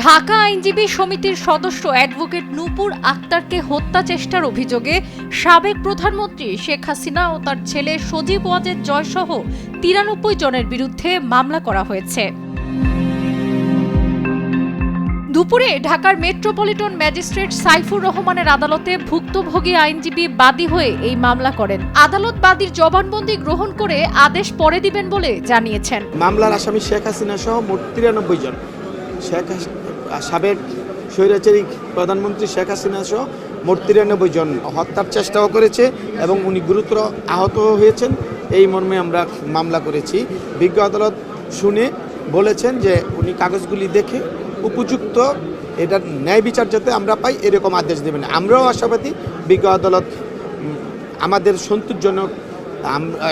ঢাকা আইনজীবী সমিতির সদস্য অ্যাডভোকেট নূপুর আক্তারকে হত্যা চেষ্টার অভিযোগে সাবেক প্রধানমন্ত্রী শেখ হাসিনা ও তার ছেলে সজীব ওয়াজেদ জয়সহ ৯৩ জনের বিরুদ্ধে মামলা করা হয়েছে। দুপুরে ঢাকার মেট্রোপলিটন ম্যাজিস্ট্রেট সাইফুর রহমানের আদালতে ভুক্তভোগী আইনজীবী বাদী হয়ে এই মামলা করেন। আদালত বাদীর জবানবন্দি গ্রহণ করে আদেশ পরে দিবেন বলে জানিয়েছেন। মামলার আসামি শেখ হাসিনা সহ মোট ৯৩ জন, সাবেক স্বৈরাচারী প্রধানমন্ত্রী শেখ হাসিনা সহ মোট ৯৩ জন হত্যার চেষ্টাও করেছে এবং উনি গুরুতর আহত হয়েছেন। এই মর্মে আমরা মামলা করেছি। বিজ্ঞ আদালত শুনে বলেছেন যে উনি কাগজগুলি দেখে উপযুক্ত এটার ন্যায় বিচার যাতে আমরা পাই এরকম আদেশ দেবেন। আমরাও আশাবাদী বিজ্ঞ আদালত আমাদের সন্তোষজনক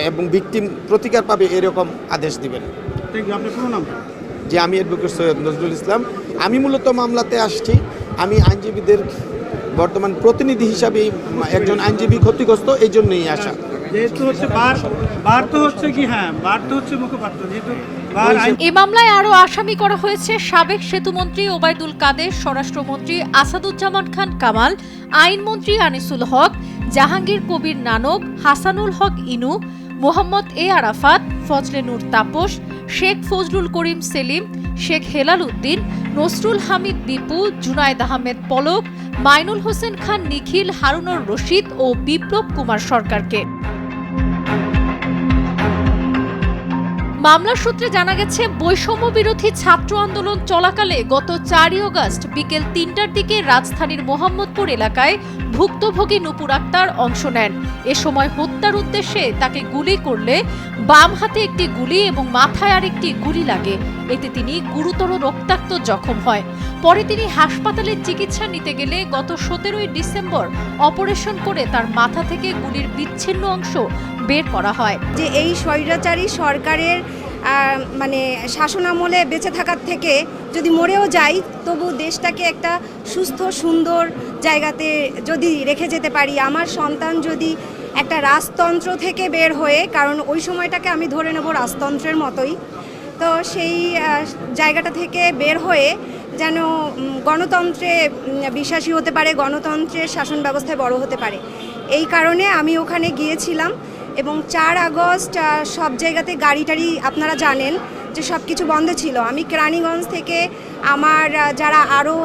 এবং ভিকটিম প্রতিকার পাবে এরকম আদেশ দিবেন। যে আমি অ্যাডভোকেট সৈয়দ নজরুল ইসলাম। আমি মূলত মামলাতে আসছি, আমি আইনজীবীদের বর্তমান প্রতিনিধি হিসাবে একজন আইনজীবী ক্ষতিগ্রস্ত, এই জন্যই আসা। এই মামলায় আরও আসামি করা হয়েছে সাবেক সেতুমন্ত্রী ওবায়দুল কাদের, স্বরাষ্ট্রমন্ত্রী আসাদুজ্জামান খান কামাল, আইনমন্ত্রী আনিসুল হক, জাহাঙ্গীর কবির নানক, হাসানুল হক ইনু, মোহাম্মদ এ আরাফাত, ফজলে নূর তাপস, শেখ ফজলুল করিম সেলিম, শেখ হেলাল উদ্দিন, নসরুল হামিদ দীপু, জুনায়েদ আহমেদ পলক, মাইনুল হোসেন খান নিখিল, হারুনুর রশিদ ও বিপ্লব কুমার সরকারকে। মামলার সূত্রে জানা গেছে, বৈষম্য বিরোধী ছাত্র আন্দোলন চলাকালে গত ৪ আগস্ট বিকেল ৩টার দিকে রাজধানীর মোহাম্মদপুর এলাকায় ভুক্তভোগী নূপুর আক্তার অংশ নেন। এ সময় হত্যার উদ্দেশ্যে তাকে গুলি করলে বাম হাতে একটি গুলি এবং মাথায় আরেকটি গুলি লাগে। এতে তিনি গুরুতর রক্তাক্ত জখম হয়। পরে তিনি হাসপাতালে চিকিৎসা নিতে গেলে গত ১৭ই ডিসেম্বর অপারেশন করে তার মাথা থেকে গুলির বিচ্ছিন্ন অংশ বের করা হয়। যে এই স্বৈরাচারী সরকারের শাসনামলে বেঁচে থাকার থেকে যদি মরেও যাই, তবু দেশটাকে একটা সুস্থ সুন্দর জায়গাতে যদি রেখে যেতে পারি, আমার সন্তান যদি একটা রাজতন্ত্র থেকে বের হয়ে, কারণ ওই সময়টাকে আমি ধরে নেব রাজতন্ত্রের মতোই, তো সেই জায়গাটা থেকে বের হয়ে যেন গণতন্ত্রে বিশ্বাসী হতে পারে, গণতন্ত্রের শাসন ব্যবস্থায় বড় হতে পারে, এই কারণে আমি ওখানে গিয়েছিলাম। এবং ৪ আগস্ট সব জায়গাতে গাড়ি টাড়ি আপনারা জানেন যে সব কিছু বন্ধ ছিল। আমি কেরানীগঞ্জ থেকে আমার যারা আরও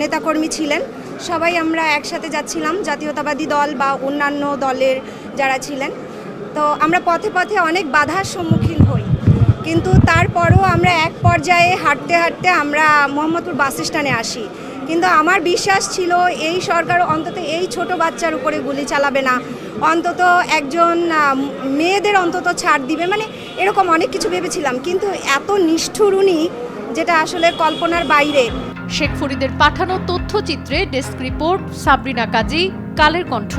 নেতাকর্মী ছিলেন সবাই আমরা একসাথে যাচ্ছিলাম, জাতীয়তাবাদী দল বা অন্যান্য দলের যারা ছিলেন। তো আমরা পথে পথে অনেক বাধার সম্মুখীন হই, কিন্তু তারপরও আমরা এক পর্যায়ে হাঁটতে হাঁটতে আমরা মোহাম্মদপুর বাস স্ট্যান্ডে আসি। কিন্তু আমার বিশ্বাস ছিল এই সরকার অন্তত এই ছোট বাচ্চার উপরে গুলি চালাবে না, অন্তত একজন মেয়েদের অন্তত ছাড় দিবে, এরকম অনেক কিছু ভেবেছিলাম। কিন্তু এত নিষ্ঠুর উনি, যেটা আসলে কল্পনার বাইরে। শেখ ফরিদের পাঠানো তথ্যচিত্রে ডেস্ক রিপোর্ট, সাবরিনা কাজী, কালের কণ্ঠ।